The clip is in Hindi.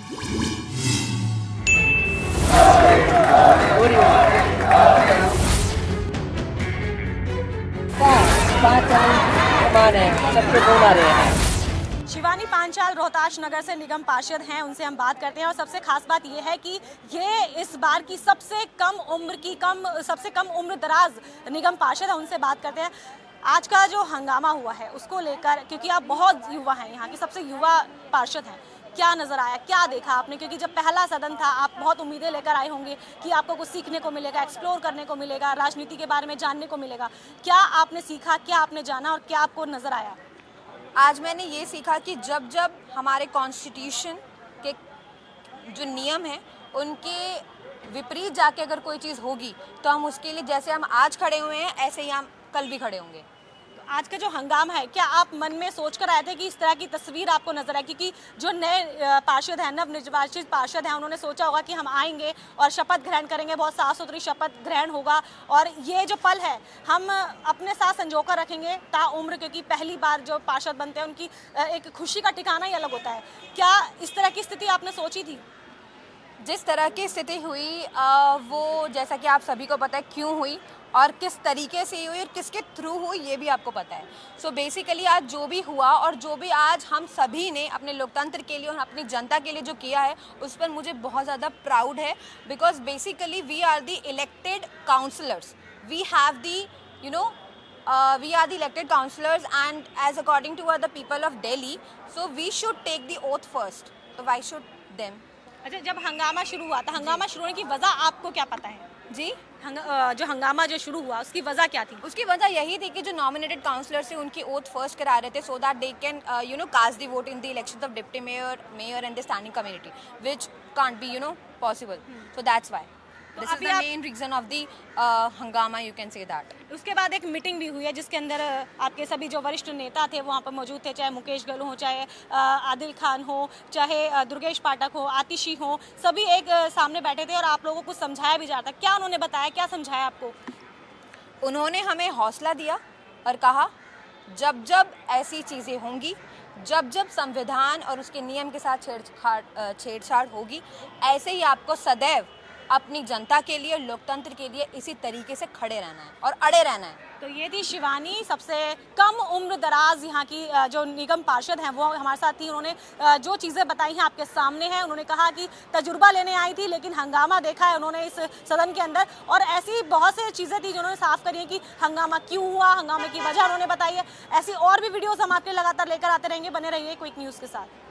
सबके फोन आ रहे हैं। शिवानी पांचाल रोहताश नगर से निगम पार्षद हैं, उनसे हम बात करते हैं। और सबसे खास बात यह है कि ये इस बार की सबसे कम उम्र दराज निगम पार्षद है, उनसे बात करते हैं। आज का जो हंगामा हुआ है उसको लेकर, क्योंकि आप बहुत युवा हैं, यहाँ की सबसे युवा पार्षद हैं, क्या नज़र आया, क्या देखा आपने? क्योंकि जब पहला सदन था आप बहुत उम्मीदें लेकर आए होंगे कि आपको कुछ सीखने को मिलेगा, एक्सप्लोर करने को मिलेगा, राजनीति के बारे में जानने को मिलेगा। क्या आपने सीखा, क्या आपने जाना और क्या आपको नज़र आया? आज मैंने ये सीखा कि जब जब हमारे कॉन्स्टिट्यूशन के जो नियम हैं उनके विपरीत जाके अगर कोई चीज़ होगी तो हम उसके लिए, जैसे हम आज खड़े हुए हैं ऐसे ही हम कल भी खड़े होंगे। आज का जो हंगामा है, क्या आप मन में सोच कर आए थे कि इस तरह की तस्वीर आपको नजर आए? क्योंकि जो नए पार्षद हैं, नवनिर्वाचित पार्षद हैं, उन्होंने सोचा होगा कि हम आएंगे और शपथ ग्रहण करेंगे, बहुत साफ सुथरी शपथ ग्रहण होगा और ये जो पल है हम अपने साथ संजोकर रखेंगे ताउम्र, क्योंकि पहली बार जो पार्षद बनते हैं उनकी एक खुशी का ठिकाना ही अलग होता है। क्या इस तरह की स्थिति आपने सोची थी? जिस तरह की स्थिति हुई वो, जैसा कि आप सभी को पता है क्यों हुई और किस तरीके से हुई और किसके थ्रू हुई, ये भी आपको पता है। सो बेसिकली आज जो भी हुआ और जो भी आज हम सभी ने अपने लोकतंत्र के लिए और अपनी जनता के लिए जो किया है उस पर मुझे बहुत ज़्यादा प्राउड है। Because basically we are the elected councillors, we have the we are the elected councillors and as according to the people of Delhi, so we should take the oath first. So why should them? अच्छा, जब हंगामा शुरू हुआ था, हंगामा शुरू होने की वजह आपको क्या पता है? जी, जो हंगामा जो शुरू हुआ उसकी वजह क्या थी? उसकी वजह यही थी कि जो नॉमिनेटेड काउंसलर से उनकी ओथ फर्स्ट करा रहे थे, so that they can cast the vote in the elections of deputy mayor and the standing community, which can't be possible. So that's why this is the main reason of the हंगामा, यू कैन से दैट। उसके बाद एक मीटिंग भी हुई है जिसके अंदर आपके सभी जो वरिष्ठ नेता थे वहाँ पर मौजूद थे, चाहे मुकेश गहलोत हो, चाहे आदिल खान हो, चाहे दुर्गेश पाठक हो, आतिशी हो, सभी एक सामने बैठे थे और आप लोगों को समझाया भी जा रहा था। क्या उन्होंने बताया, क्या समझाया आपको? उन्होंने हमें हौसला दिया और कहा जब जब ऐसी चीज़ें होंगी, जब जब संविधान और उसके नियम के साथ छेड़छाड़ होगी, ऐसे ही आपको सदैव अपनी जनता के लिए, लोकतंत्र के लिए इसी तरीके से खड़े रहना है और अड़े रहना है। तो ये थी शिवानी, सबसे कम उम्र दराज यहाँ की जो निगम पार्षद हैं, वो हमारे साथ थी। उन्होंने जो चीज़ें बताई हैं आपके सामने हैं। उन्होंने कहा कि तजुर्बा लेने आई थी लेकिन हंगामा देखा है उन्होंने इस सदन के अंदर, और ऐसी बहुत सी चीज़ें थी जो उन्होंने साफ करी है कि हंगामा क्यों हुआ, हंगामे की वजह उन्होंने बताई है। ऐसी और भी वीडियोज़ हम आपके लगातार लेकर आते रहेंगे, बने रहिए क्विक न्यूज़ के साथ।